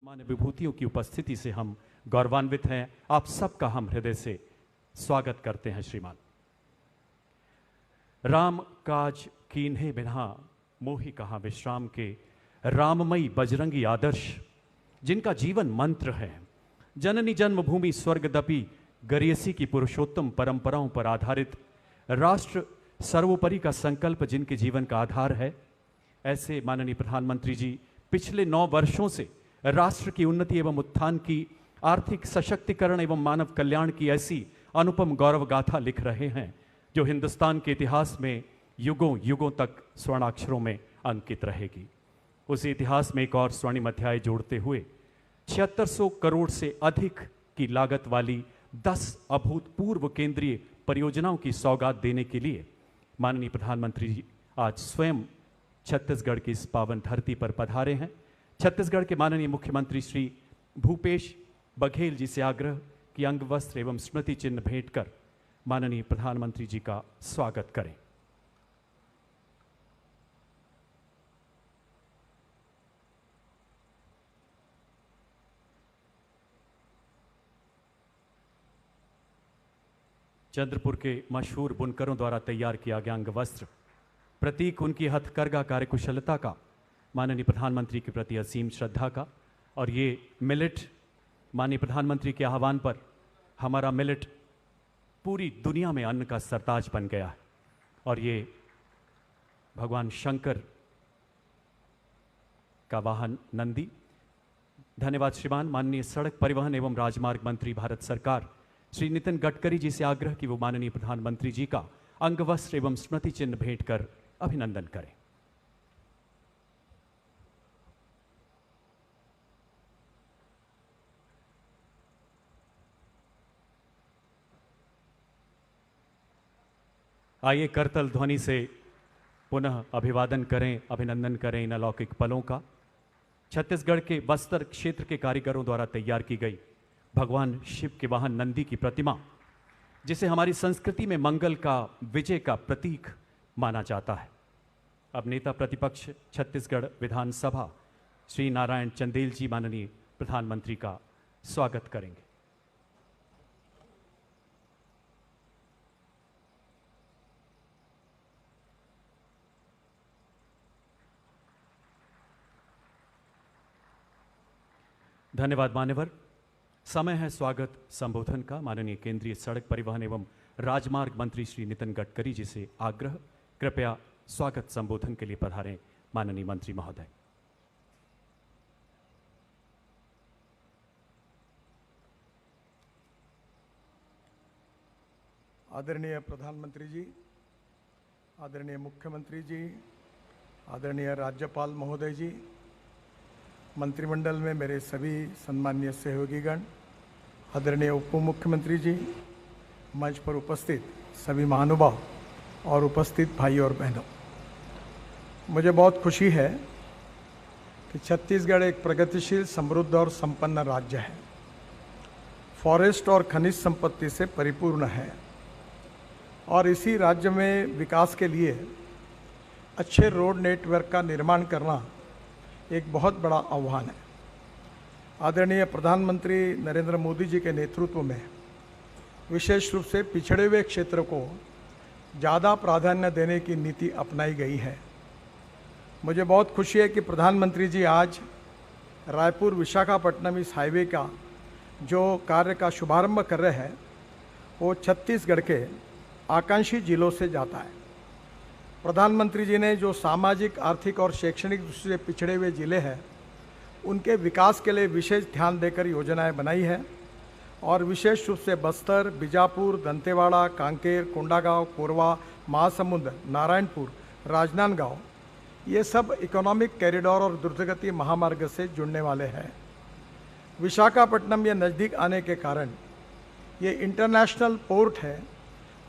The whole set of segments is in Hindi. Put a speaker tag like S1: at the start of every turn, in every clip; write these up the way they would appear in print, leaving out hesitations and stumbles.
S1: मान्य विभूतियों की उपस्थिति से हम गौरवान्वित हैं। आप सबका हम हृदय से स्वागत करते हैं। श्रीमान राम काज कीन्हे बिना मोहि कहाँ विश्राम के, राममयी बजरंगी आदर्श जिनका जीवन मंत्र है, जननी जन्मभूमि स्वर्गदपि गरियसी की पुरुषोत्तम परंपराओं पर आधारित राष्ट्र सर्वोपरि का संकल्प जिनके जीवन का आधार है, ऐसे माननीय प्रधानमंत्री जी पिछले 9 वर्षों से राष्ट्र की उन्नति एवं उत्थान की, आर्थिक सशक्तिकरण एवं मानव कल्याण की ऐसी अनुपम गौरव गाथा लिख रहे हैं जो हिंदुस्तान के इतिहास में युगों युगों तक स्वर्णाक्षरों में अंकित रहेगी। उसी इतिहास में एक और स्वर्णिम अध्याय जोड़ते हुए 7600 करोड़ से अधिक की लागत वाली 10 अभूतपूर्व केंद्रीय परियोजनाओं की सौगात देने के लिए माननीय प्रधानमंत्री जी आज स्वयं छत्तीसगढ़ की इस पावन धरती पर पधारे हैं। छत्तीसगढ़ के माननीय मुख्यमंत्री श्री भूपेश बघेल जी से आग्रह कि अंग वस्त्र एवं स्मृति चिन्ह भेंट कर माननीय प्रधानमंत्री जी का स्वागत करें। चंद्रपुर के मशहूर बुनकरों द्वारा तैयार किया गया अंग वस्त्र प्रतीक उनकी हथकरघा कार्यकुशलता का, माननीय प्रधानमंत्री के प्रति असीम श्रद्धा का। और ये मिलेट माननीय प्रधानमंत्री के आह्वान पर हमारा मिलेट पूरी दुनिया में अन्न का सरताज बन गया है और ये भगवान शंकर का वाहन नंदी। धन्यवाद श्रीमान। माननीय सड़क परिवहन एवं राजमार्ग मंत्री भारत सरकार श्री नितिन गडकरी जी से आग्रह कि वो माननीय प्रधानमंत्री जी का अंग वस्त्र एवं स्मृति चिन्ह भेंट कर अभिनंदन करें। आइए करतल ध्वनि से पुनः अभिवादन करें, अभिनंदन करें इन अलौकिक पलों का। छत्तीसगढ़ के बस्तर क्षेत्र के कारीगरों द्वारा तैयार की गई भगवान शिव के वाहन नंदी की प्रतिमा, जिसे हमारी संस्कृति में मंगल का, विजय का प्रतीक माना जाता है। अब नेता प्रतिपक्ष छत्तीसगढ़ विधानसभा श्री नारायण चंदेल जी माननीय प्रधानमंत्री का स्वागत करेंगे। धन्यवाद मान्यवर। समय है स्वागत संबोधन का। माननीय केंद्रीय सड़क परिवहन एवं राजमार्ग मंत्री श्री नितिन गडकरी जी से आग्रह, कृपया स्वागत संबोधन के लिए पधारें माननीय मंत्री महोदय।
S2: आदरणीय प्रधानमंत्री जी, आदरणीय मुख्यमंत्री जी, आदरणीय राज्यपाल महोदय जी, मंत्रिमंडल में मेरे सभी सम्माननीय सहयोगीगण, आदरणीय उप मुख्यमंत्री जी, मंच पर उपस्थित सभी महानुभाव और उपस्थित भाई और बहनों, मुझे बहुत खुशी है कि छत्तीसगढ़ एक प्रगतिशील, समृद्ध और संपन्न राज्य है। फॉरेस्ट और खनिज संपत्ति से परिपूर्ण है और इसी राज्य में विकास के लिए अच्छे रोड नेटवर्क का निर्माण करना एक बहुत बड़ा आह्वान है। आदरणीय प्रधानमंत्री नरेंद्र मोदी जी के नेतृत्व में विशेष रूप से पिछड़े हुए क्षेत्र को ज़्यादा प्राधान्य देने की नीति अपनाई गई है। मुझे बहुत खुशी है कि प्रधानमंत्री जी आज रायपुर विशाखापट्टनम इस हाईवे का जो कार्य का शुभारंभ कर रहे हैं वो छत्तीसगढ़ के आकांक्षी जिलों से जाता है। प्रधानमंत्री जी ने जो सामाजिक, आर्थिक और शैक्षणिक दृष्टि से पिछड़े हुए जिले हैं उनके विकास के लिए विशेष ध्यान देकर योजनाएं बनाई है और विशेष रूप से बस्तर, बीजापुर, दंतेवाड़ा, कांकेर, कोंडागांव, कोरबा, महासमुंद, नारायणपुर, राजनांदगांव ये सब इकोनॉमिक कॉरिडोर और द्रुतगति महामार्ग से जुड़ने वाले हैं। विशाखापट्टनम ये नज़दीक आने के कारण ये इंटरनेशनल पोर्ट है,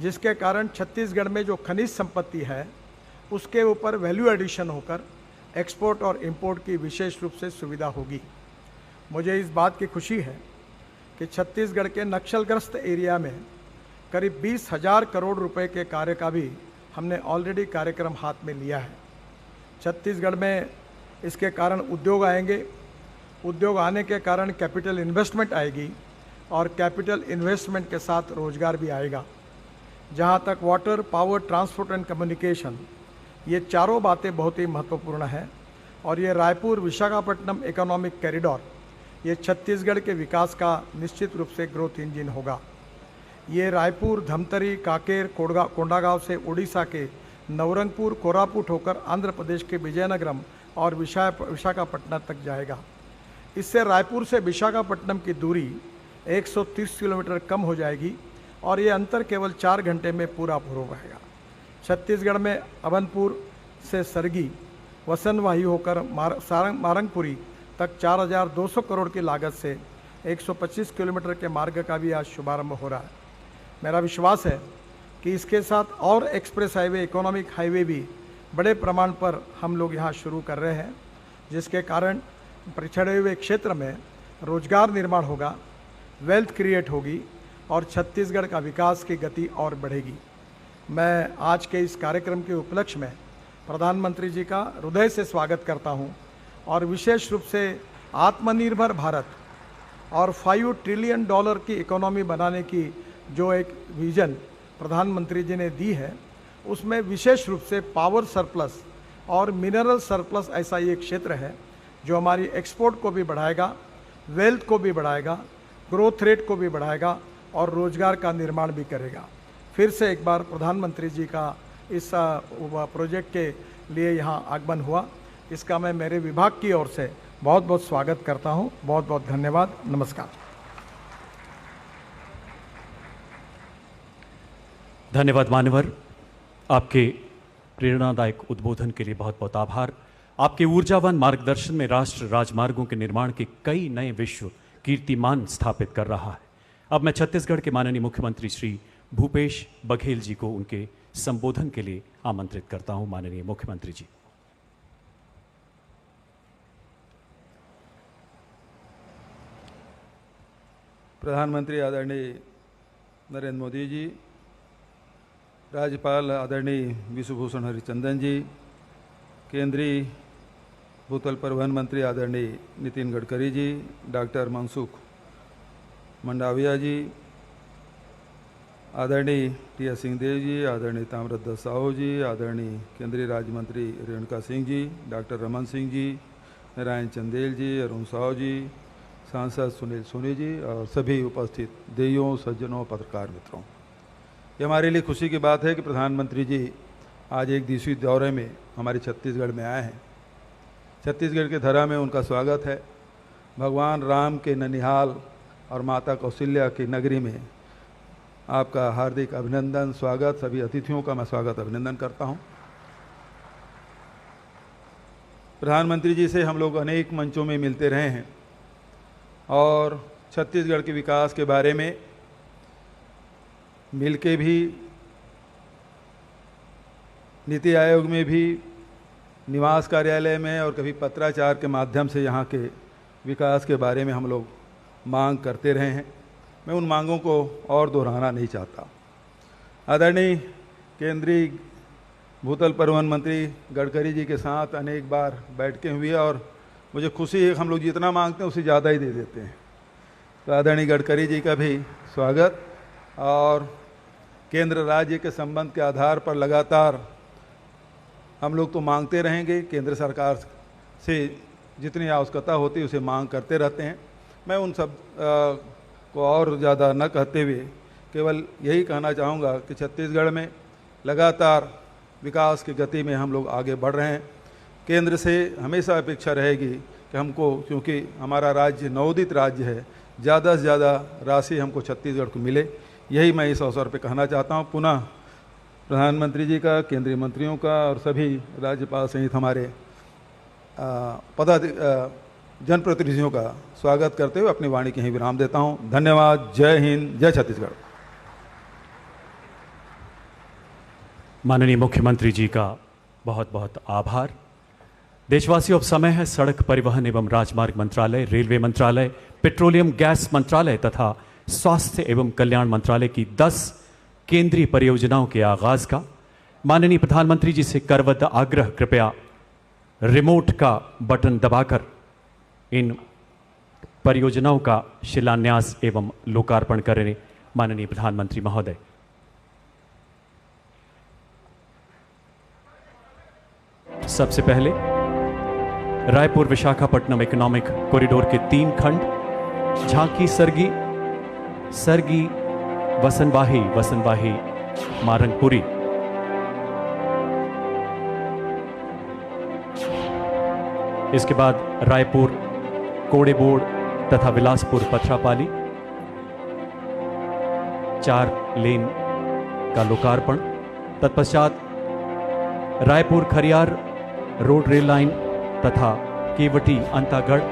S2: जिसके कारण छत्तीसगढ़ में जो खनिज संपत्ति है उसके ऊपर वैल्यू एडिशन होकर एक्सपोर्ट और इंपोर्ट की विशेष रूप से सुविधा होगी। मुझे इस बात की खुशी है कि छत्तीसगढ़ के नक्सलग्रस्त एरिया में करीब 20,000 करोड़ रुपए के कार्य का भी हमने ऑलरेडी कार्यक्रम हाथ में लिया है। छत्तीसगढ़ में इसके कारण उद्योग आएंगे उद्योग आने के कारण कैपिटल इन्वेस्टमेंट आएगी और कैपिटल इन्वेस्टमेंट के साथ रोजगार भी आएगा। जहाँ तक water, power, transport and communication, ये चारों बातें बहुत ही महत्वपूर्ण हैं और ये रायपुर विशाखापट्टनम इकोनॉमिक कॉरिडोर ये छत्तीसगढ़ के विकास का निश्चित रूप से ग्रोथ इंजन होगा। ये रायपुर, धमतरी, कांकेर, कोंडागांव से उड़ीसा के नवरंगपुर, कोरापुट होकर आंध्र प्रदेश के विजयनगरम और विशाखापट्टनम तक जाएगा। इससे रायपुर से विशाखापट्टनम की दूरी 130 किलोमीटर कम हो जाएगी और ये अंतर केवल 4 घंटे में पूरा हो पाएगा। छत्तीसगढ़ में अभनपुर से सरगी, वसनवाही होकर मारंगपुरी तक 4,200 करोड़ की लागत से 125 किलोमीटर के मार्ग का भी आज शुभारंभ हो रहा है। मेरा विश्वास है कि इसके साथ और एक्सप्रेस हाईवे, इकोनॉमिक हाईवे भी बड़े प्रमाण पर हम लोग यहाँ शुरू कर रहे हैं, जिसके कारण पिछड़े हुए क्षेत्र में रोजगार निर्माण होगा, वेल्थ क्रिएट होगी और छत्तीसगढ़ का विकास की गति और बढ़ेगी। मैं आज के इस कार्यक्रम के उपलक्ष्य में प्रधानमंत्री जी का हृदय से स्वागत करता हूं और विशेष रूप से आत्मनिर्भर भारत और $5 ट्रिलियन की इकोनॉमी बनाने की जो एक विजन प्रधानमंत्री जी ने दी है, उसमें विशेष रूप से पावर सरप्लस और मिनरल सरप्लस ऐसा ये क्षेत्र है जो हमारी एक्सपोर्ट को भी बढ़ाएगा, वेल्थ को भी बढ़ाएगा, ग्रोथ रेट को भी बढ़ाएगा और रोजगार का निर्माण भी करेगा। फिर से एक बार प्रधानमंत्री जी का इस प्रोजेक्ट के लिए यहाँ आगमन हुआ, इसका मैं मेरे विभाग की ओर से बहुत बहुत स्वागत करता हूँ। बहुत बहुत धन्यवाद। नमस्कार।
S1: धन्यवाद मान्यवर, आपके प्रेरणादायक उद्बोधन के लिए बहुत बहुत आभार। आपके ऊर्जावान मार्गदर्शन में राष्ट्र राजमार्गों के निर्माण के कई नए विश्व कीर्तिमान स्थापित कर रहा है। अब मैं छत्तीसगढ़ के माननीय मुख्यमंत्री श्री भूपेश बघेल जी को उनके संबोधन के लिए आमंत्रित करता हूं। माननीय मुख्यमंत्री जी।
S3: प्रधानमंत्री आदरणीय नरेंद्र मोदी जी, राज्यपाल आदरणीय विश्वभूषण हरिचंदन जी, केंद्रीय भूतल परिवहन मंत्री आदरणीय नितिन गडकरी जी, डॉक्टर मनसुख मंडाविया जी, आदरणीय टी.एस. सिंहदेव जी, आदरणीय ताम्रध्वज साहू जी, आदरणीय केंद्रीय राज्य मंत्री रेणुका सिंह जी, डॉक्टर रमन सिंह जी, नारायण चंदेल जी, अरुण साहू जी, सांसद सुनील सोनी जी और सभी उपस्थित देवियों, सज्जनों, पत्रकार मित्रों, ये हमारे लिए खुशी की बात है कि प्रधानमंत्री जी आज एक दिवसीय दौरे में हमारे छत्तीसगढ़ में आए हैं। छत्तीसगढ़ के धरा में उनका स्वागत है। भगवान राम के ननिहाल और माता कौशल्या की नगरी में आपका हार्दिक अभिनंदन, स्वागत। सभी अतिथियों का मैं स्वागत अभिनंदन करता हूं। प्रधानमंत्री जी से हम लोग अनेक मंचों में मिलते रहे हैं और छत्तीसगढ़ के विकास के बारे में मिलके भी, नीति आयोग में भी, निवास कार्यालय में और कभी पत्राचार के माध्यम से यहाँ के विकास के बारे में हम लोग मांग करते रहे हैं। मैं उन मांगों को और दोहराना नहीं चाहता। आदरणीय केंद्रीय भूतल परिवहन मंत्री गडकरी जी के साथ अनेक बार बैठकें हुई और मुझे खुशी है कि हम लोग जितना मांगते हैं उससे ज़्यादा ही दे देते हैं। तो आदरणीय गडकरी जी का भी स्वागत। और केंद्र राज्य के संबंध के आधार पर लगातार हम लोग तो मांगते रहेंगे, केंद्र सरकार से जितनी आवश्यकता होती है उसे मांग करते रहते हैं। मैं उन सब को और ज़्यादा न कहते हुए केवल यही कहना चाहूँगा कि छत्तीसगढ़ में लगातार विकास की गति में हम लोग आगे बढ़ रहे हैं। केंद्र से हमेशा अपेक्षा रहेगी कि हमको, क्योंकि हमारा राज्य नवोदित राज्य है, ज़्यादा से ज़्यादा राशि हमको छत्तीसगढ़ को मिले। यही मैं इस अवसर पर कहना चाहता हूँ। पुनः प्रधानमंत्री जी का, केंद्रीय मंत्रियों का और सभी राज्यपाल सहित हमारे जनप्रतिनिधियों का स्वागत करते हुए अपनी वाणी के यहीं विराम देता हूं। धन्यवाद। जय हिंद, जय छत्तीसगढ़।
S1: माननीय मुख्यमंत्री जी का बहुत बहुत आभार। देशवासियों, अब समय है सड़क परिवहन एवं राजमार्ग मंत्रालय, रेलवे मंत्रालय, पेट्रोलियम गैस मंत्रालय तथा स्वास्थ्य एवं कल्याण मंत्रालय की 10 केंद्रीय परियोजनाओं के आगाज का। माननीय प्रधानमंत्री जी से करवत आग्रह, कृपया रिमोट का बटन दबाकर इन परियोजनाओं का शिलान्यास एवं लोकार्पण करें माननीय प्रधानमंत्री महोदय। सबसे पहले रायपुर विशाखापट्टनम इकोनॉमिक कॉरिडोर के 3 खंड झांकी सरगी वसनवाही मारंगपुरी। इसके बाद रायपुर कोड़ेबोड़ तथा बिलासपुर पथरापाली 4 लेन का लोकार्पण। तत्पश्चात Raipur Khariar road rail line तथा केवटी अंतागढ़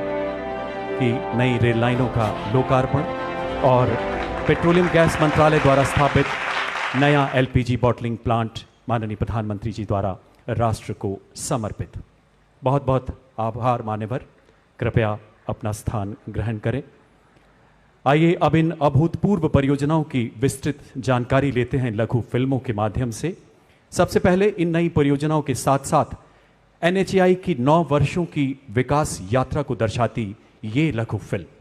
S1: की नई रेल लाइनों का लोकार्पण और पेट्रोलियम गैस मंत्रालय द्वारा स्थापित नया एलपीजी बॉटलिंग प्लांट माननीय प्रधानमंत्री जी द्वारा राष्ट्र को समर्पित। बहुत बहुत आभार मान्यवर, कृपया अपना स्थान ग्रहण करें। आइए अब इन अभूतपूर्व परियोजनाओं की विस्तृत जानकारी लेते हैं लघु फिल्मों के माध्यम से। सबसे पहले इन नई परियोजनाओं के साथ साथ एनएचएआई की 9 वर्षों की विकास यात्रा को दर्शाती ये लघु फिल्म।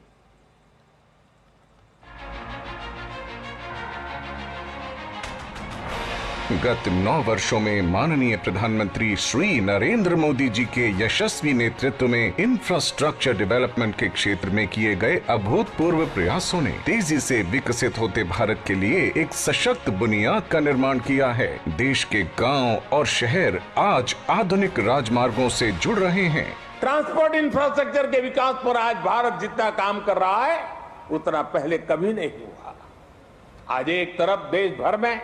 S4: गत 9 वर्षों में माननीय प्रधानमंत्री श्री नरेंद्र मोदी जी के यशस्वी नेतृत्व में इंफ्रास्ट्रक्चर डेवलपमेंट के क्षेत्र में किए गए अभूतपूर्व प्रयासों ने तेजी से विकसित होते भारत के लिए एक सशक्त बुनियाद का निर्माण किया है। देश के गांव और शहर आज आधुनिक राजमार्गों से जुड़ रहे हैं।
S5: ट्रांसपोर्ट इंफ्रास्ट्रक्चर के विकास पर आज भारत जितना काम कर रहा है उतना पहले कभी नहीं हुआ। आज एक तरफ देश भर में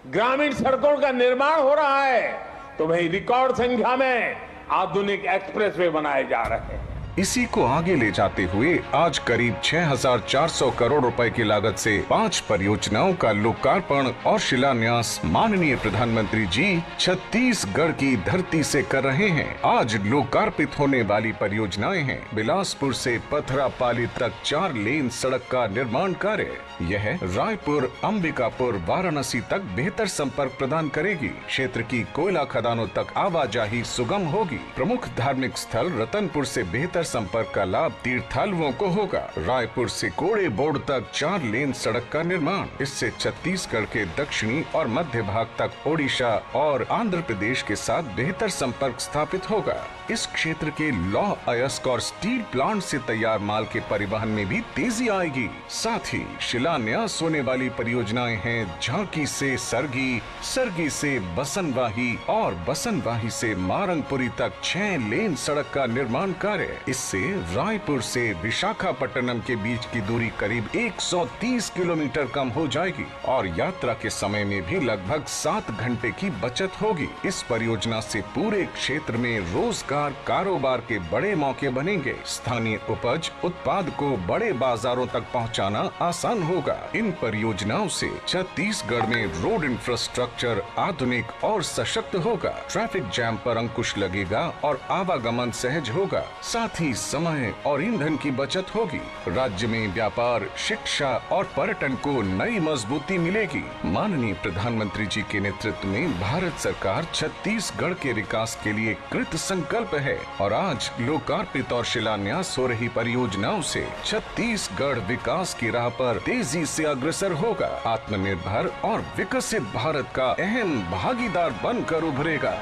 S5: ग्रामीण सड़कों का निर्माण हो रहा है तो वहीं रिकॉर्ड संख्या में आधुनिक एक्सप्रेसवे बनाए जा रहे हैं।
S4: इसी को आगे ले जाते हुए आज करीब 6,400 करोड़ रुपए की लागत से 5 परियोजनाओं का लोकार्पण और शिलान्यास माननीय प्रधानमंत्री जी छत्तीसगढ़ की धरती से कर रहे हैं। आज लोकार्पित होने वाली परियोजनाएं हैं बिलासपुर से पथरापाली तक 4 लेन सड़क का निर्माण कार्य। यह रायपुर अंबिकापुर वाराणसी तक बेहतर संपर्क प्रदान करेगी। क्षेत्र की कोयला खदानों तक आवाजाही सुगम होगी। प्रमुख धार्मिक स्थल रतनपुर से बेहतर संपर्क का लाभ तीर्थालुओं को होगा। रायपुर से कोड़ेबोड़ तक 4 लेन सड़क का निर्माण, इससे छत्तीसगढ़ के दक्षिणी और मध्य भाग तक ओडिशा और आंध्र प्रदेश के साथ बेहतर संपर्क स्थापित होगा। इस क्षेत्र के लौह अयस्क और स्टील प्लांट से तैयार माल के परिवहन में भी तेजी आएगी। साथ ही शिलान्यास होने वाली परियोजनाएं हैं झांकी से सरगी, सरगी से बसनवाही और बसनवाही से मारंगपुरी तक 6 लेन सड़क का निर्माण कार्य। इससे रायपुर से विशाखापट्टनम के बीच की दूरी करीब 130 किलोमीटर कम हो जाएगी और यात्रा के समय में भी लगभग 7 घंटे की बचत होगी। इस परियोजना से पूरे क्षेत्र में रोजगार कारोबार के बड़े मौके बनेंगे। स्थानीय उपज उत्पाद को बड़े बाजारों तक पहुंचाना आसान होगा। इन परियोजनाओं से छत्तीसगढ़ में रोड इंफ्रास्ट्रक्चर आधुनिक और सशक्त होगा। ट्रैफिक जैम पर अंकुश लगेगा और आवागमन सहज होगा। साथ ही समय और ईंधन की बचत होगी। राज्य में व्यापार, शिक्षा और पर्यटन को नई मजबूती मिलेगी। माननीय प्रधानमंत्री जी के नेतृत्व में भारत सरकार छत्तीसगढ़ के विकास के लिए कृत संकल्प है और आज लोकार्पित और शिलान्यास हो रही परियोजनाओं से छत्तीसगढ़ विकास की राह पर तेजी से अग्रसर होगा। आत्मनिर्भर और विकसित भारत का अहम भागीदार बनकर उभरेगा।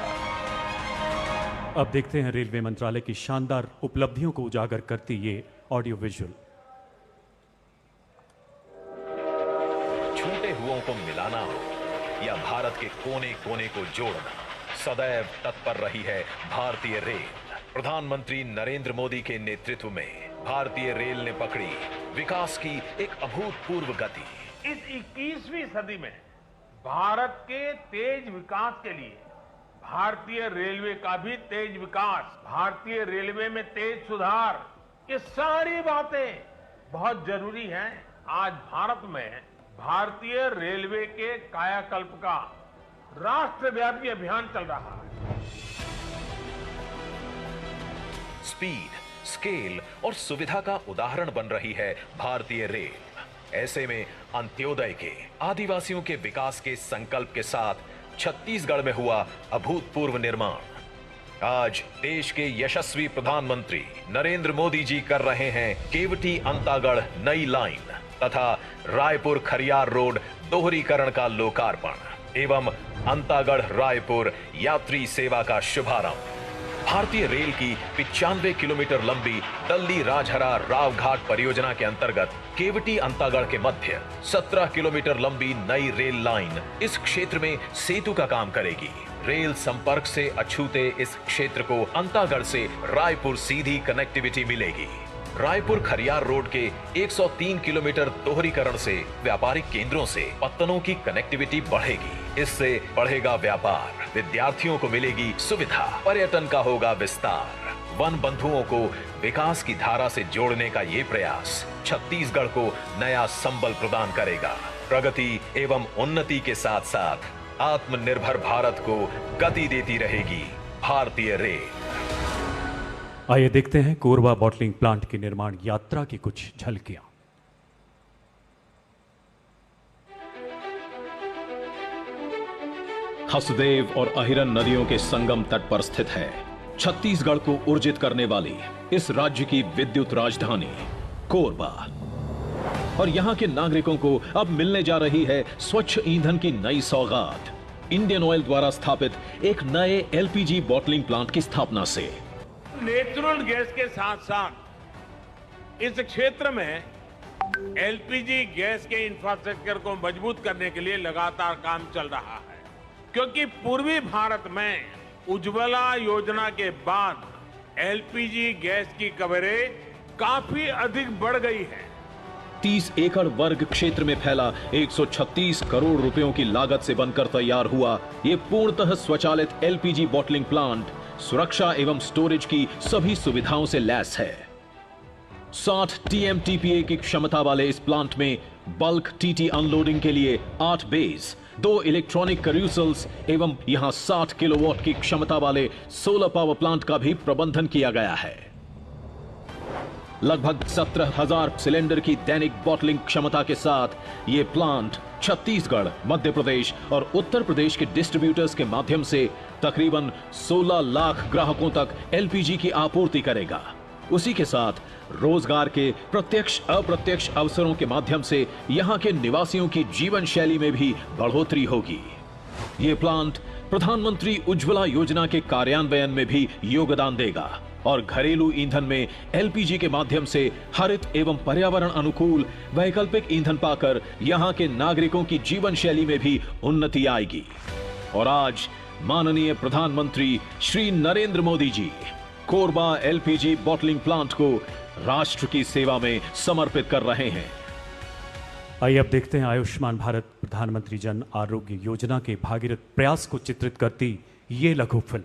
S1: अब देखते हैं रेलवे मंत्रालय की शानदार उपलब्धियों को उजागर करती ये ऑडियो विजुअल।
S6: छूटे हुओं को मिलाना हो या भारत के कोने कोने को जोड़ना, सदैव तत्पर रही है भारतीय रेल। प्रधानमंत्री नरेंद्र मोदी के नेतृत्व में भारतीय रेल ने पकड़ी विकास की एक अभूतपूर्व गति।
S5: इस 21वीं सदी में भारत के तेज विकास के लिए भारतीय रेलवे का भी तेज विकास, भारतीय रेलवे में तेज सुधार, ये सारी बातें बहुत जरूरी हैं। आज भारत में भारतीय रेलवे के कायाकल्प का राष्ट्रव्यापी अभियान चल रहा है।
S6: स्पीड, स्केल और सुविधा का उदाहरण बन रही है भारतीय रेल। ऐसे में अंत्योदय के, आदिवासियों के विकास के संकल्प के साथ छत्तीसगढ़ में हुआ अभूतपूर्व निर्माण। आज देश के यशस्वी प्रधानमंत्री नरेंद्र मोदी जी कर रहे हैं केवटी अंतागढ़ नई लाइन तथा रायपुर खरियार रोड दोहरीकरण का लोकार्पण एवं अंतागढ़ रायपुर यात्री सेवा का शुभारंभ। भारतीय रेल की 95 किलोमीटर लंबी दल्ली राजहरा रावघाट परियोजना के अंतर्गत केवटी अंतागढ़ के मध्य 17 किलोमीटर लंबी नई रेल लाइन इस क्षेत्र में सेतु का काम करेगी। रेल संपर्क से अछूते इस क्षेत्र को अंतागढ़ से रायपुर सीधी कनेक्टिविटी मिलेगी। रायपुर खरियार रोड के 103 किलोमीटर दोहरीकरण से व्यापारिक केंद्रों से पत्तनों की कनेक्टिविटी बढ़ेगी। इससे बढ़ेगा व्यापार, विद्यार्थियों को मिलेगी सुविधा, पर्यटन का होगा विस्तार। वन बंधुओं को विकास की धारा से जोड़ने का ये प्रयास छत्तीसगढ़ को नया संबल प्रदान करेगा। प्रगति एवं उन्नति के साथ साथ आत्मनिर्भर भारत को गति देती रहेगी भारतीय रेल।
S1: आइए देखते हैं कोरबा बॉटलिंग प्लांट की निर्माण यात्रा की कुछ झलकियां।
S6: हसदेव और अहिरन नदियों के संगम तट पर स्थित है छत्तीसगढ़ को ऊर्जित करने वाली इस राज्य की विद्युत राजधानी कोरबा। और यहां के नागरिकों को अब मिलने जा रही है स्वच्छ ईंधन की नई सौगात इंडियन ऑयल द्वारा स्थापित एक नए एलपीजी बॉटलिंग प्लांट की स्थापना से।
S5: नेचुरल गैस के साथ साथ इस क्षेत्र में एलपीजी गैस के इंफ्रास्ट्रक्चर को मजबूत करने के लिए लगातार काम चल रहा है, क्योंकि पूर्वी भारत में उज्ज्वला योजना के बाद एलपीजी गैस की कवरेज काफी अधिक बढ़ गई है।
S6: 30 एकड़ वर्ग क्षेत्र में फैला 136 करोड़ रुपयों की लागत से बनकर तैयार हुआ ये पूर्णतः स्वचालित एलपीजी बॉटलिंग प्लांट सुरक्षा एवं स्टोरेज की सभी सुविधाओं से लैस है। 60 टीएमटीपीए की क्षमता वाले इस प्लांट में बल्क टीटी अनलोडिंग के लिए 8 बेस, 2 इलेक्ट्रॉनिक करूसल्स एवं यहां 60 किलोवाट की क्षमता वाले सोलर पावर प्लांट का भी प्रबंधन किया गया है। लगभग 17,000 सिलेंडर की दैनिक बॉटलिंग क्षमता के साथ ये प्लांट छत्तीसगढ़, मध्य प्रदेश और उत्तर प्रदेश के डिस्ट्रीब्यूटर्स के माध्यम से तकरीबन 16 लाख ग्राहकों तक एलपीजी की आपूर्ति करेगा। उसी के साथ रोजगार के प्रत्यक्ष अप्रत्यक्ष अवसरों के माध्यम से यहां के निवासियों की जीवन शैली में भी बढ़ोतरी होगी। ये प्लांट प्रधानमंत्री उज्ज्वला योजना के कार्यान्वयन में भी योगदान देगा और घरेलू ईंधन में एलपीजी के माध्यम से हरित एवं पर्यावरण अनुकूल वैकल्पिक ईंधन पाकर यहां के नागरिकों की जीवन शैली में भी उन्नति आएगी। और आज माननीय प्रधानमंत्री Shri Narendra Modi ji Korba LPG bottling plant को राष्ट्र की सेवा में समर्पित कर रहे हैं।
S1: आइए अब देखते हैं आयुष्मान भारत प्रधानमंत्री जन आरोग्य योजना के भागीरथ प्रयास को चित्रित करती ये लघु फिल्म।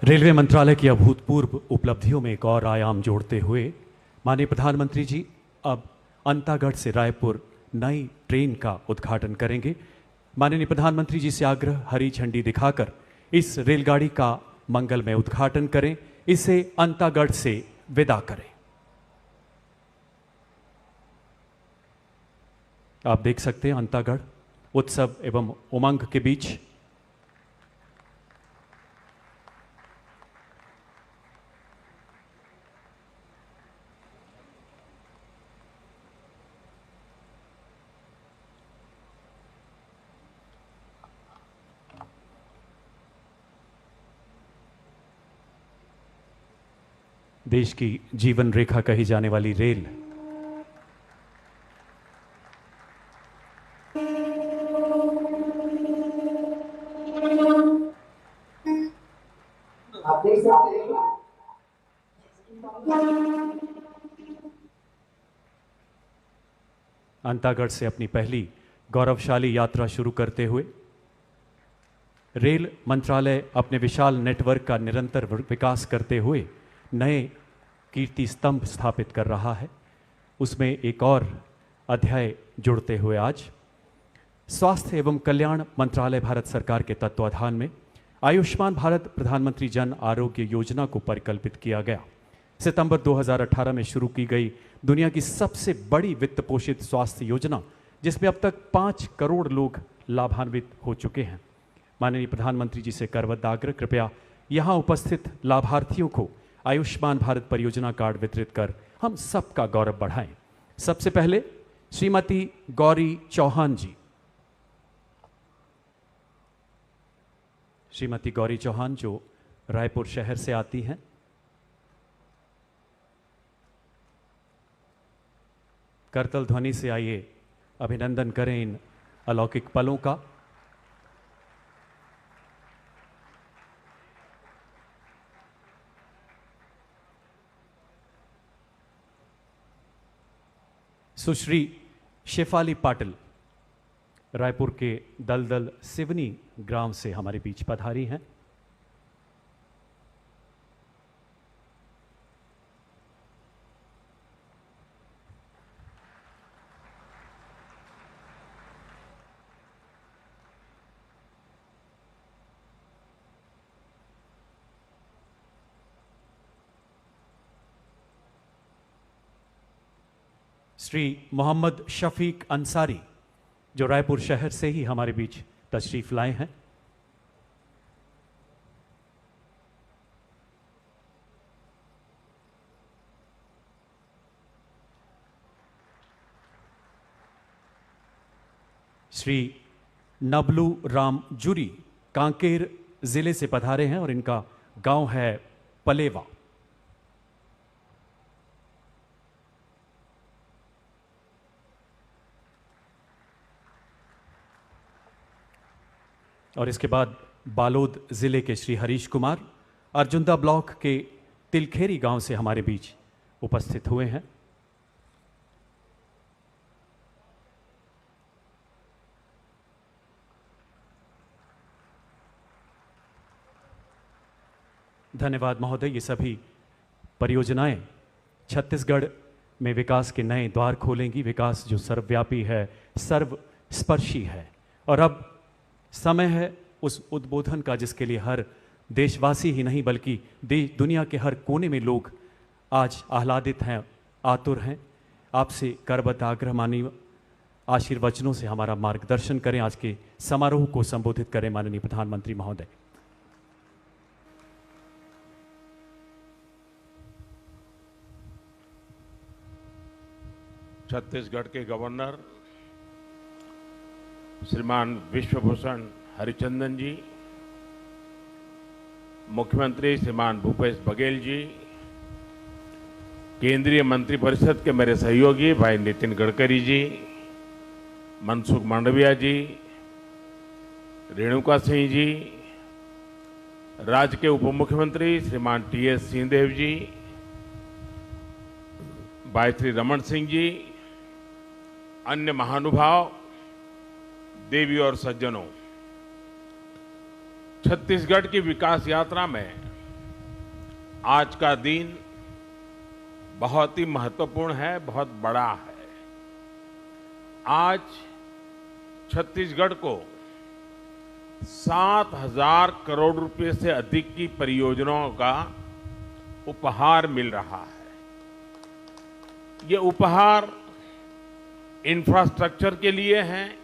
S1: रेलवे मंत्रालय की अभूतपूर्व उपलब्धियों में एक और आयाम जोड़ते हुए माननीय प्रधानमंत्री जी अब अंतागढ़ से रायपुर नई ट्रेन का उद्घाटन करेंगे। माननीय प्रधानमंत्री जी से आग्रह, हरी झंडी दिखाकर इस रेलगाड़ी का मंगलमय उद्घाटन करें, इसे अंतागढ़ से विदा करें। आप देख सकते हैं अंतागढ़ उत्सव एवं उमंग के बीच देश की जीवन रेखा कही जाने वाली रेल अंतागढ़ से अपनी पहली गौरवशाली यात्रा शुरू करते हुए रेल मंत्रालय अपने विशाल नेटवर्क का निरंतर विकास करते हुए नए कीर्ति स्तंभ स्थापित कर रहा है। उसमें एक और अध्याय जुड़ते हुए आज स्वास्थ्य एवं कल्याण मंत्रालय भारत सरकार के तत्वाधान में आयुष्मान भारत प्रधानमंत्री जन आरोग्य योजना को परिकल्पित किया गया। सितंबर 2018 में शुरू की गई दुनिया की सबसे बड़ी वित्त पोषित स्वास्थ्य योजना, जिसमें अब तक 5 करोड़ लोग लाभान्वित हो चुके हैं। माननीय प्रधानमंत्री जी से करबद्ध आग्रह, कृपया यहाँ उपस्थित लाभार्थियों को आयुष्मान भारत परियोजना कार्ड वितरित कर हम सबका गौरव बढ़ाएं। सबसे पहले श्रीमती गौरी चौहान जी। श्रीमती गौरी चौहान जो रायपुर शहर से आती हैं। करतल ध्वनि से आइए अभिनंदन करें इन अलौकिक पलों का। सुश्री शेफाली पाटिल रायपुर के दलदल सिवनी ग्राम से हमारे बीच पधारी हैं। श्री मोहम्मद शफीक अंसारी जो रायपुर शहर से ही हमारे बीच तशरीफ लाए हैं। श्री नबलू राम जुरी कांकेर जिले से पधारे हैं और इनका गांव है पलेवा। और इसके बाद बालोद जिले के श्री हरीश कुमार अर्जुंदा ब्लॉक के तिलखेरी गांव से हमारे बीच उपस्थित हुए हैं। धन्यवाद महोदय। ये सभी परियोजनाएं छत्तीसगढ़ में विकास के नए द्वार खोलेंगी। विकास जो सर्वव्यापी है, सर्वस्पर्शी है, और अब समय है उस उद्बोधन का जिसके लिए हर देशवासी ही नहीं बल्कि दुनिया के हर कोने में लोग आज आह्लादित हैं, आतुर हैं। आपसे करबद्ध आग्रह, माननीय आशीर्वचनों से हमारा मार्गदर्शन करें। आज के समारोह को संबोधित करें माननीय प्रधानमंत्री महोदय।
S5: छत्तीसगढ़ के गवर्नर श्रीमान विश्वभूषण हरिचंदन जी, मुख्यमंत्री श्रीमान भूपेश बघेल जी, केंद्रीय मंत्रिपरिषद के मेरे सहयोगी भाई नितिन गडकरी जी, मनसुख मांडविया जी, रेणुका सिंह जी, राज्य के उप मुख्यमंत्री श्रीमान टी.एस. सिंहदेव जी, भाई श्री रमन सिंह जी, अन्य महानुभाव, देवी और सज्जनों, छत्तीसगढ़ की विकास यात्रा में आज का दिन बहुत ही महत्वपूर्ण है, बहुत बड़ा है। आज छत्तीसगढ़ को 7,000 करोड़ रुपए से अधिक की परियोजनाओं का उपहार मिल रहा है। ये उपहार इंफ्रास्ट्रक्चर के लिए हैं,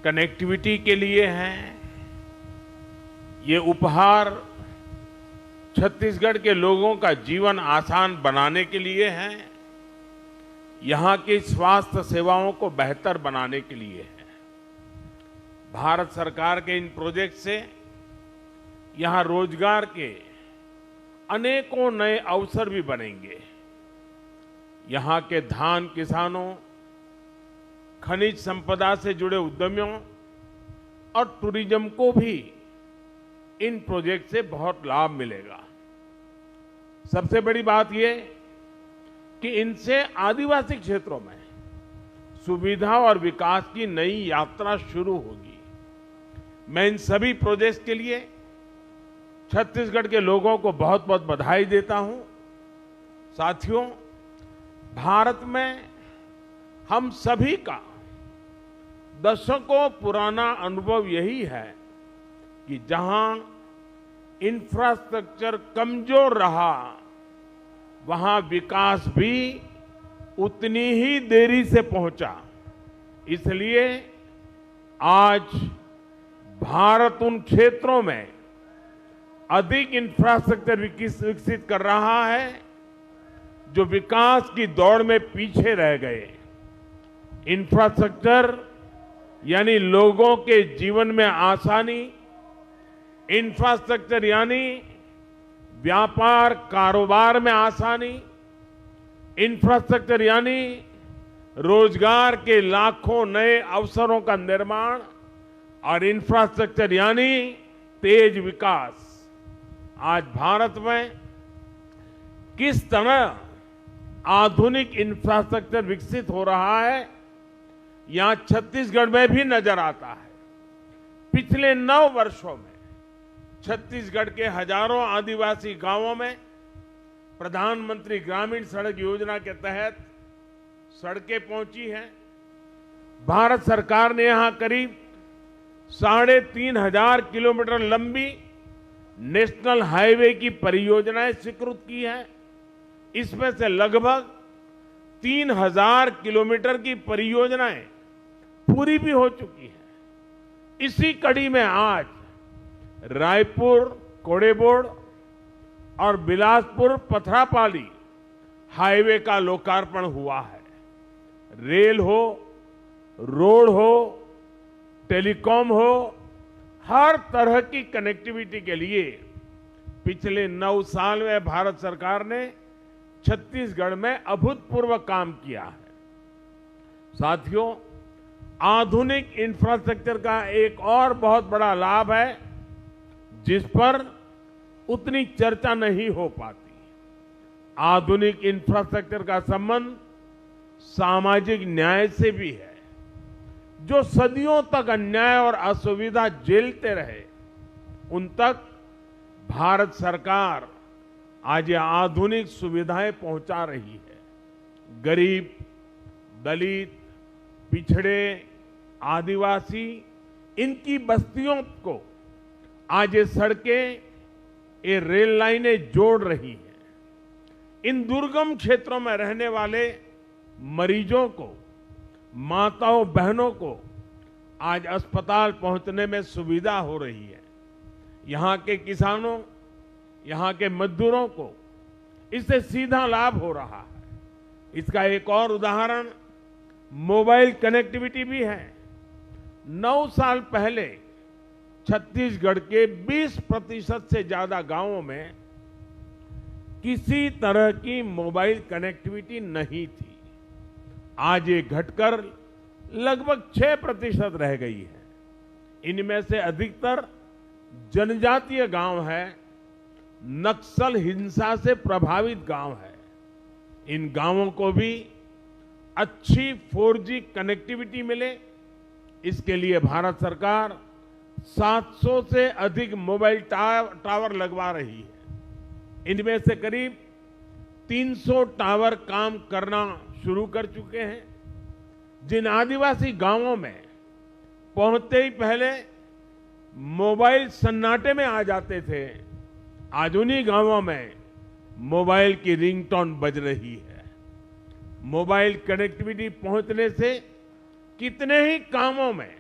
S5: कनेक्टिविटी के लिए हैं। ये उपहार छत्तीसगढ़ के लोगों का जीवन आसान बनाने के लिए हैं, यहाँ की स्वास्थ्य सेवाओं को बेहतर बनाने के लिए है। भारत सरकार के इन प्रोजेक्ट से यहाँ रोजगार के अनेकों नए अवसर भी बनेंगे। यहाँ के धान किसानों, खनिज संपदा से जुड़े उद्यमियों और टूरिज्म को भी इन प्रोजेक्ट से बहुत लाभ मिलेगा। सबसे बड़ी बात यह कि इनसे आदिवासी क्षेत्रों में सुविधा और विकास की नई यात्रा शुरू होगी। मैं इन सभी प्रोजेक्ट्स के लिए छत्तीसगढ़ के लोगों को बहुत बहुत बधाई देता हूं। साथियों, भारत में हम सभी का दशकों पुराना अनुभव यही है कि जहां इंफ्रास्ट्रक्चर कमजोर रहा, वहां विकास भी उतनी ही देरी से पहुंचा। इसलिए आज भारत उन क्षेत्रों में अधिक इंफ्रास्ट्रक्चर विकसित कर रहा है जो विकास की दौड़ में पीछे रह गए। इंफ्रास्ट्रक्चर यानी लोगों के जीवन में आसानी, इंफ्रास्ट्रक्चर यानी व्यापार कारोबार में आसानी, इंफ्रास्ट्रक्चर यानी रोजगार के लाखों नए अवसरों का निर्माण और इंफ्रास्ट्रक्चर यानी तेज विकास। आज भारत में किस तरह आधुनिक इंफ्रास्ट्रक्चर विकसित हो रहा है, यहां छत्तीसगढ़ में भी नजर आता है। पिछले 9 वर्षों में छत्तीसगढ़ के हजारों आदिवासी गांवों में प्रधानमंत्री ग्रामीण सड़क योजना के तहत सड़कें पहुंची हैं। भारत सरकार ने यहां करीब 3,500 किलोमीटर लंबी नेशनल हाईवे की परियोजनाएं स्वीकृत की हैं। इसमें से लगभग 3,000 किलोमीटर की परियोजनाएं पूरी भी हो चुकी हैं। इसी कड़ी में आज रायपुर कोड़ेबोड़ और बिलासपुर पथरापाली हाईवे का लोकार्पण हुआ है। रेल हो, रोड हो, टेलीकॉम हो, हर तरह की कनेक्टिविटी के लिए पिछले 9 साल में भारत सरकार ने छत्तीसगढ़ में अभूतपूर्व काम किया है। साथियों, आधुनिक इंफ्रास्ट्रक्चर का एक और बहुत बड़ा लाभ है जिस पर उतनी चर्चा नहीं हो पाती। आधुनिक इंफ्रास्ट्रक्चर का संबंध सामाजिक न्याय से भी है। जो सदियों तक अन्याय और असुविधा झेलते रहे, उन तक भारत सरकार आज ये आधुनिक सुविधाएं पहुंचा रही है। गरीब, दलित, पिछड़े, आदिवासी, इनकी बस्तियों को आज ये सड़कें, ये रेल लाइनें जोड़ रही हैं। इन दुर्गम क्षेत्रों में रहने वाले मरीजों को, माताओं बहनों को आज अस्पताल पहुंचने में सुविधा हो रही है। यहाँ के किसानों, यहाँ के मजदूरों को इससे सीधा लाभ हो रहा है। इसका एक और उदाहरण मोबाइल कनेक्टिविटी भी है। 9 साल पहले छत्तीसगढ़ के 20% से ज्यादा गांवों में किसी तरह की मोबाइल कनेक्टिविटी नहीं थी। आज ये घटकर लगभग 6% रह गई है। इनमें से अधिकतर जनजातीय गांव है, नक्सल हिंसा से प्रभावित गांव है। इन गांवों को भी अच्छी 4G कनेक्टिविटी मिले, इसके लिए भारत सरकार 700 से अधिक मोबाइल टावर लगवा रही है। इनमें से करीब 300 टावर काम करना शुरू कर चुके हैं। जिन आदिवासी गांवों में पहुंचते ही पहले मोबाइल सन्नाटे में आ जाते थे, आज उन्हीं गांवों में मोबाइल की रिंगटोन बज रही है। मोबाइल कनेक्टिविटी पहुंचने से कितने ही कामों में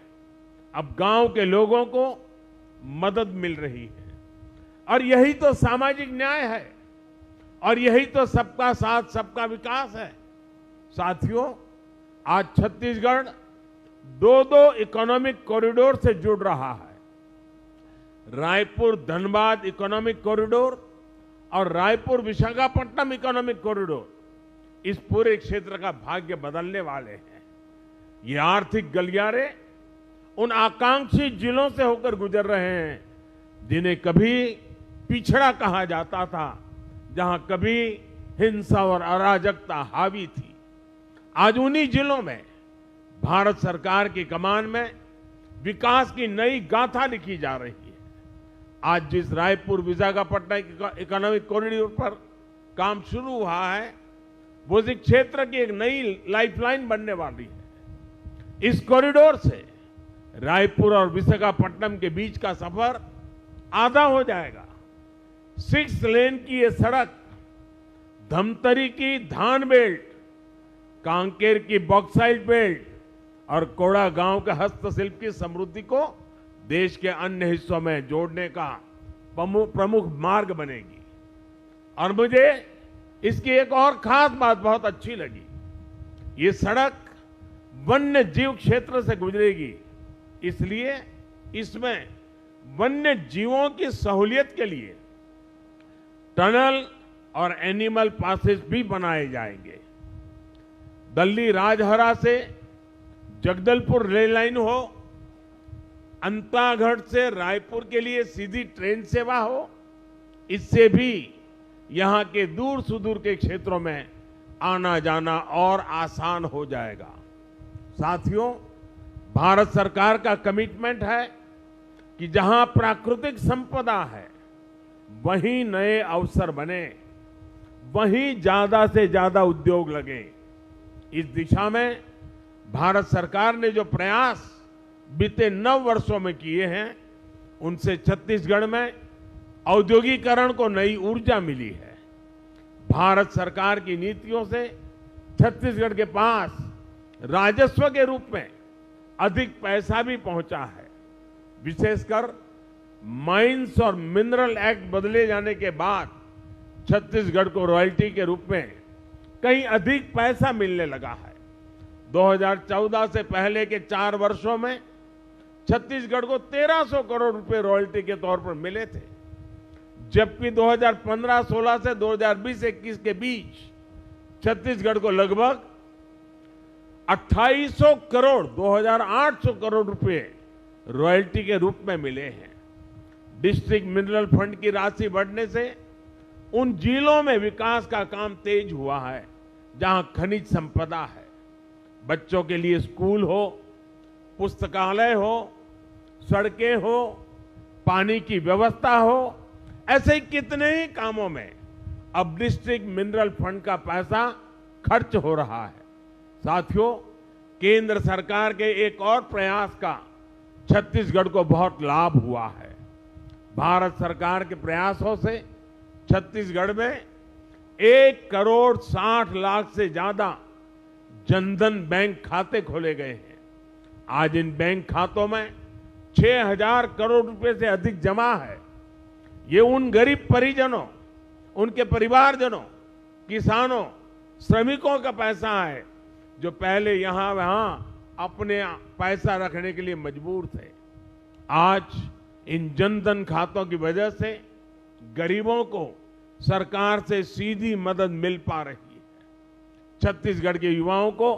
S5: अब गांव के लोगों को मदद मिल रही है। और यही तो सामाजिक न्याय है, और यही तो सबका साथ सबका विकास है। साथियों, आज छत्तीसगढ़ दो इकोनॉमिक कॉरिडोर से जुड़ रहा है। रायपुर धनबाद इकोनॉमिक कॉरिडोर और रायपुर विशाखापट्टनम इकोनॉमिक कॉरिडोर इस पूरे क्षेत्र का भाग्य बदलने वाले हैं। ये आर्थिक गलियारे उन आकांक्षी जिलों से होकर गुजर रहे हैं जिन्हें कभी पिछड़ा कहा जाता था, जहां कभी हिंसा और अराजकता हावी थी। आज उन्हीं जिलों में भारत सरकार की कमान में विकास की नई गाथा लिखी जा रही है। आज जिस रायपुर विशाखापट्टनम इकोनॉमिक कॉरिडोर पर काम शुरू हुआ है, वो इस क्षेत्र की एक नई लाइफलाइन बनने वाली है। इस कॉरिडोर से रायपुर और विशाखापट्टनम के बीच का सफर आधा हो जाएगा। 6 लेन की ये सड़क धमतरी की धान बेल्ट, कांकेर की बॉक्साइट बेल्ट और कोड़ा गांव के हस्तशिल्प की समृद्धि को देश के अन्य हिस्सों में जोड़ने का प्रमुख मार्ग बनेगी। और मुझे इसकी एक और खास बात बहुत अच्छी लगी। ये सड़क वन्य जीव क्षेत्र से गुजरेगी, इसलिए इसमें वन्य जीवों की सहूलियत के लिए टनल और एनिमल पासेस भी बनाए जाएंगे। दिल्ली राजहरा से जगदलपुर रेल लाइन हो, अंतागढ़ से रायपुर के लिए सीधी ट्रेन सेवा हो, इससे भी यहां के दूर सुदूर के क्षेत्रों में आना जाना और आसान हो जाएगा। साथियों, भारत सरकार का कमिटमेंट है कि जहां प्राकृतिक संपदा है वहीं नए अवसर बने, वहीं ज्यादा से ज्यादा उद्योग लगे। इस दिशा में भारत सरकार ने जो प्रयास बीते 9 वर्षों में किए हैं, उनसे छत्तीसगढ़ में औद्योगिकरण को नई ऊर्जा मिली है। भारत सरकार की नीतियों से छत्तीसगढ़ के पास राजस्व के रूप में अधिक पैसा भी पहुंचा है। विशेषकर माइंस और मिनरल एक्ट बदले जाने के बाद छत्तीसगढ़ को रॉयल्टी के रूप में कहीं अधिक पैसा मिलने लगा है। 2014 से पहले के 4 वर्षों में छत्तीसगढ़ को 1300 करोड़ रुपए रॉयल्टी के तौर पर मिले थे, जबकि 2015-16 से 2020-21 के बीच छत्तीसगढ़ को लगभग 2800 करोड़ 2800 करोड़ रुपए रॉयल्टी के रूप में मिले हैं। डिस्ट्रिक्ट मिनरल फंड की राशि बढ़ने से उन जिलों में विकास का काम तेज हुआ है जहां खनिज संपदा है। बच्चों के लिए स्कूल हो, पुस्तकालय हो, सड़कें हो, पानी की व्यवस्था हो, ऐसे ही कितने ही कामों में अब डिस्ट्रिक्ट मिनरल फंड का पैसा खर्च हो रहा है। साथियों, केंद्र सरकार के एक और प्रयास का छत्तीसगढ़ को बहुत लाभ हुआ है। भारत सरकार के प्रयासों से छत्तीसगढ़ में 1,60 लाख से ज्यादा जनधन बैंक खाते खोले गए हैं। आज इन बैंक खातों में 6,000 करोड़ रुपए से अधिक जमा है। ये उन गरीब परिजनों, उनके परिवारजनों, किसानों, श्रमिकों का पैसा है जो पहले यहां वहां अपने पैसा रखने के लिए मजबूर थे। आज इन जनधन खातों की वजह से गरीबों को सरकार से सीधी मदद मिल पा रही है। छत्तीसगढ़ के युवाओं को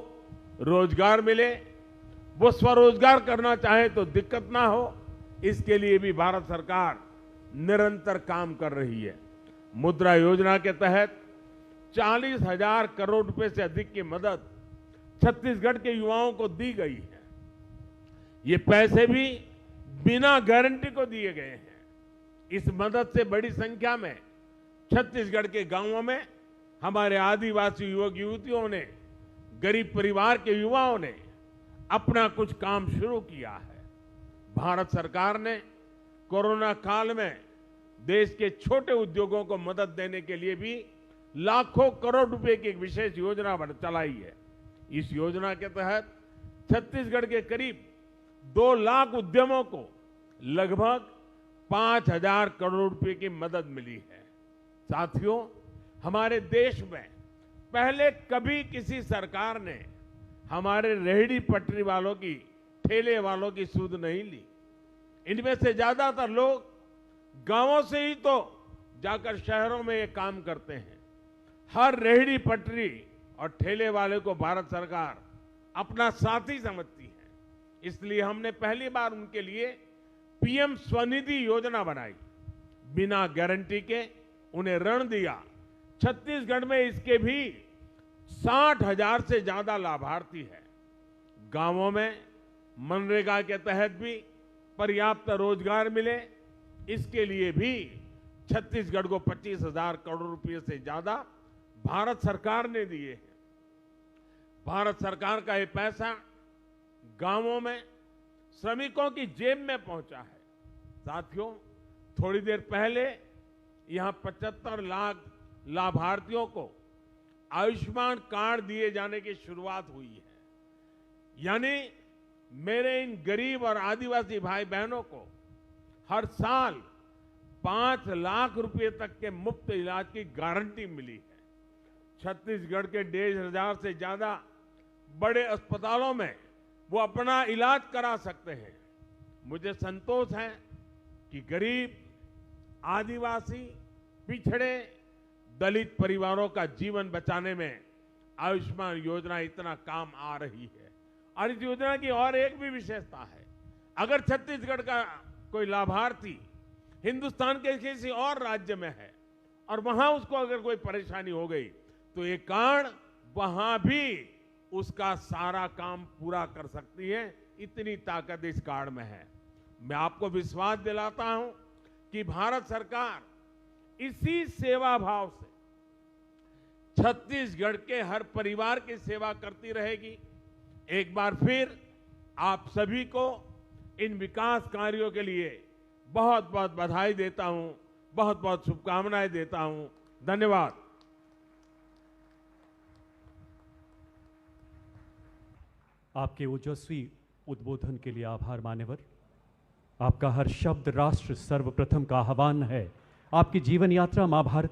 S5: रोजगार मिले, वो स्वरोजगार करना चाहे तो दिक्कत ना हो, इसके लिए भी भारत सरकार निरंतर काम कर रही है। मुद्रा योजना के तहत 40,000 करोड़ रुपए से अधिक की मदद छत्तीसगढ़ के युवाओं को दी गई है। ये पैसे भी बिना गारंटी को दिए गए हैं। इस मदद से बड़ी संख्या में छत्तीसगढ़ के गांवों में हमारे आदिवासी युवक युवतियों ने, गरीब परिवार के युवाओं ने अपना कुछ काम शुरू किया है। भारत सरकार ने कोरोना काल में देश के छोटे उद्योगों को मदद देने के लिए भी लाखों करोड़ रुपए की एक विशेष योजना चलाई है। इस योजना के तहत छत्तीसगढ़ के करीब 2 लाख उद्यमों को लगभग 5,000 करोड़ रुपए की मदद मिली है। साथियों, हमारे देश में पहले कभी किसी सरकार ने हमारे रेहड़ी पटरी वालों की, ठेले वालों की सुध नहीं ली। इनमें से ज्यादातर लोग गांवों से ही तो जाकर शहरों में ये काम करते हैं। हर रेहड़ी पटरी और ठेले वाले को भारत सरकार अपना साथी समझती है। इसलिए हमने पहली बार उनके लिए पीएम स्वनिधि योजना बनाई। बिना गारंटी के उन्हें ऋण दिया। छत्तीसगढ़ में इसके भी 60,000 से ज्यादा लाभार्थी हैं। गांवों में मनरेगा के तहत भी पर्याप्त रोजगार मिले, इसके लिए भी छत्तीसगढ़ को 25,000 करोड़ रुपए से ज्यादा भारत सरकार ने दिए हैं। भारत सरकार का ये पैसा गांवों में श्रमिकों की जेब में पहुंचा है। साथियों, थोड़ी देर पहले यहां 75 लाख लाभार्थियों को आयुष्मान कार्ड दिए जाने की शुरुआत हुई है। यानी मेरे इन गरीब और आदिवासी भाई बहनों को हर साल 5 लाख रुपए तक के मुफ्त इलाज की गारंटी मिली है। छत्तीसगढ़ के 1,500 से ज्यादा बड़े अस्पतालों में वो अपना इलाज करा सकते हैं। मुझे संतोष है कि गरीब, आदिवासी, पिछड़े, दलित परिवारों का जीवन बचाने में आयुष्मान योजना इतना काम आ रही है। और इस योजना की और एक भी विशेषता है, अगर छत्तीसगढ़ का कोई लाभार्थी हिंदुस्तान के किसी और राज्य में है और वहां उसको अगर कोई परेशानी हो गई तो ये कार्ड वहां भी उसका सारा काम पूरा कर सकती है। इतनी ताकत इस कार्ड में है। मैं आपको विश्वास दिलाता हूं कि भारत सरकार इसी सेवा भाव से छत्तीसगढ़ के हर परिवार की सेवा करती रहेगी। एक बार फिर आप सभी को इन विकास कार्यों के लिए बहुत बहुत बधाई देता हूं, बहुत बहुत शुभकामनाएं देता हूं। धन्यवाद।
S1: आपके ओजस्वी उद्बोधन के लिए आभार मान्यवर। आपका हर शब्द राष्ट्र सर्वप्रथम का आह्वान है। आपकी जीवन यात्रा मां भारती